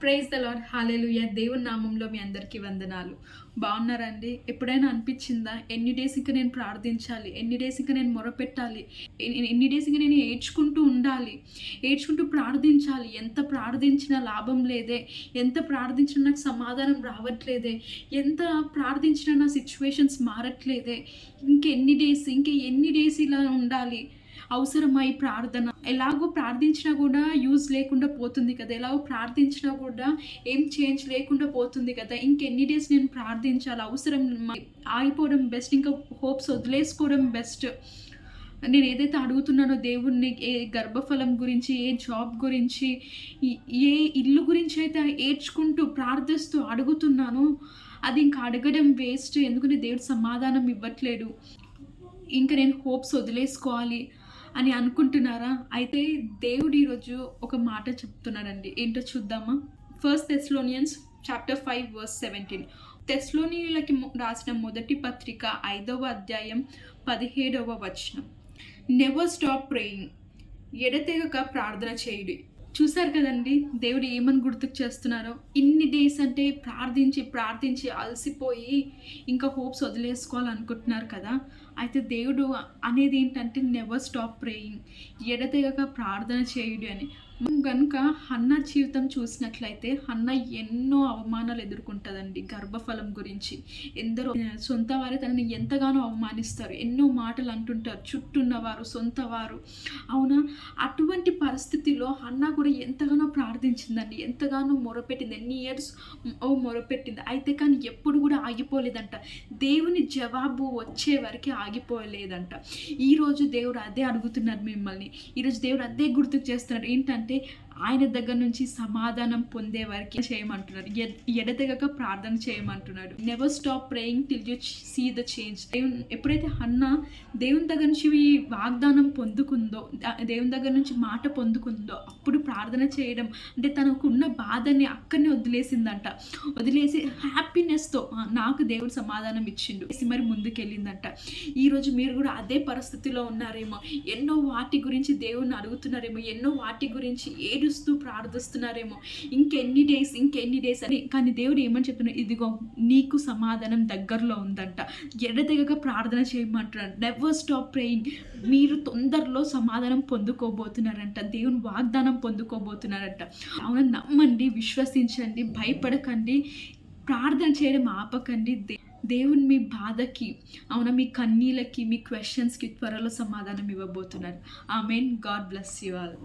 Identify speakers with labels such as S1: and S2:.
S1: Praise the lord. హల్లెలూయా. దేవుని నామంలో మీ అందరికీ వందనాలు. బాగున్నారండి? ఎప్పుడైనా అనిపించిందా ఎన్ని డేస్ ఇంక నేను ప్రార్థించాలి, ఎన్ని డేస్ ఇంక నేను మొరపెట్టాలి, ఎన్ని డేస్ ఇంక నేను ఏడ్చుకుంటూ ఉండాలి, ఏడ్చుకుంటూ ప్రార్థించాలి, ఎంత ప్రార్థించినా లాభం లేదే, ఎంత ప్రార్థించినా నాకు సమాధానం రావట్లేదే, ఎంత ప్రార్థించినా నా సిచ్యువేషన్స్ మారట్లేదే, ఇంక ఎన్ని డేస్ ఇలా ఉండాలి, అవసరమా ఈ ప్రార్థన? ఎలాగో ప్రార్థించినా కూడా యూజ్ లేకుండా పోతుంది కదా, ఎలాగో ప్రార్థించినా కూడా ఏం చేంజ్ లేకుండా పోతుంది కదా, ఇంకెన్ని డేస్ నేను ప్రార్థించాలి, అవసరం ఆగిపోవడం బెస్ట్, ఇంకా హోప్స్ వదిలేసుకోవడం బెస్ట్. నేను ఏదైతే అడుగుతున్నానో దేవుణ్ణి, ఏ గర్భఫలం గురించి, ఏ జాబ్ గురించి, ఏ ఇల్లు గురించి అయితే ఏడ్చుకుంటూ ప్రార్థిస్తూ అడుగుతున్నానో అది ఇంకా అడగడం వేస్ట్. ఎందుకంటే దేవుడు సమాధానం ఇవ్వట్లేడు, ఇంకా నేను హోప్స్ వదిలేసుకోవాలి అని అనుకుంటున్నారా? అయితే దేవుడు ఈరోజు ఒక మాట చెప్తున్నాడండి. ఏంటో చూద్దామా? 1 Thessalonians చాప్టర్ 5 verse 17. తెస్సలోనియులకి రాసిన మొదటి పత్రిక 5వ అధ్యాయం 17వ వచనం. Never stop praying. ఎడతెగక ప్రార్థన చేయుడి. చూసారు కదండి దేవుడు ఏమని గుర్తుకు చేస్తున్నారో. ఇన్ని డేస్ అంటే ప్రార్థించి అలసిపోయి ఇంకా హోప్స్ వదిలేసుకోవాలనుకుంటున్నారు కదా. అయితే దేవుడు అనేది ఏంటంటే నెవర్ స్టాప్ ప్రేయింగ్, ఎడతెగక ప్రార్థన చేయుడి అని. మనం కనుక హన్నా జీవితం చూసినట్లయితే హన్నా ఎన్నో అవమానాలు ఎదుర్కొంటుందండి. గర్భఫలం గురించి ఎందరో సొంత వారే తనని ఎంతగానో అవమానిస్తారు, ఎన్నో మాటలు అంటుంటారు చుట్టూన్నవారు, సొంత వారు. అవునా, అటువంటి పరిస్థితిలో హన్నా కూడా ఎంతగానో ప్రార్థించిందండి, ఎంతగానో మొరపెట్టింది, ఎన్ని ఇయర్స్ మొరపెట్టింది. అయితే కానీ ఎప్పుడు కూడా ఆగిపోలేదంట, దేవుని జవాబు వచ్చే వరకు ఆగిపోలేదంట. ఈరోజు దేవుడు అదే అడుగుతున్నారు మిమ్మల్ని. ఈరోజు దేవుడు అదే గుర్తుకు చేస్తున్నాడు. ఏంటంటే ఆయన దగ్గర నుంచి సమాధానం పొందే వరకు చేయమంటున్నారు, ఎడతెగక ప్రార్థన చేయమంటున్నాడు. Never stop praying till you see the change. ఎప్పుడైతే హన్నా దేవుని దగ్గర నుంచి వాగ్దానం పొందుకుందో, దేవుని దగ్గర నుంచి మాట పొందుకుందో, అప్పుడు ప్రార్థన చేయడం అంటే తనకున్న బాధని అక్కడనే వదిలేసిందంట. వదిలేసి హ్యాపీనెస్తో నాకు దేవుడు సమాధానం ఇచ్చిండు మరి ముందుకెళ్ళిందంట. ఈరోజు మీరు కూడా అదే పరిస్థితిలో ఉన్నారేమో, ఎన్నో వాటి గురించి దేవుణ్ణి అడుగుతున్నారేమో, ఎన్నో వాటి గురించి ఏడుస్తూ ప్రార్థిస్తున్నారేమో, ఇంకెన్ని డేస్ అని. కానీ దేవుడు ఏమని చెప్తున్నాడు? ఇదిగో నీకు సమాధానం దగ్గరలో ఉందంట, ఎడతెగక ప్రార్థన చేయమంటున్నాడు. Never stop praying. మీరు తొందరలో సమాధానం పొందుకోబోతున్నారంట, దేవుని వాగ్దానం పొందుకోబోతున్నారంట. అవును, నమ్మండి, విశ్వసించండి, భయపడకండి, ప్రార్థన చేయడం ఆపకండి. దేవుని మీ బాధకి, అవునా, మీ కన్నీళ్ళకి, మీ క్వశ్చన్స్కి త్వరలో సమాధానం ఇవ్వబోతున్నారు. Amen. God bless you all.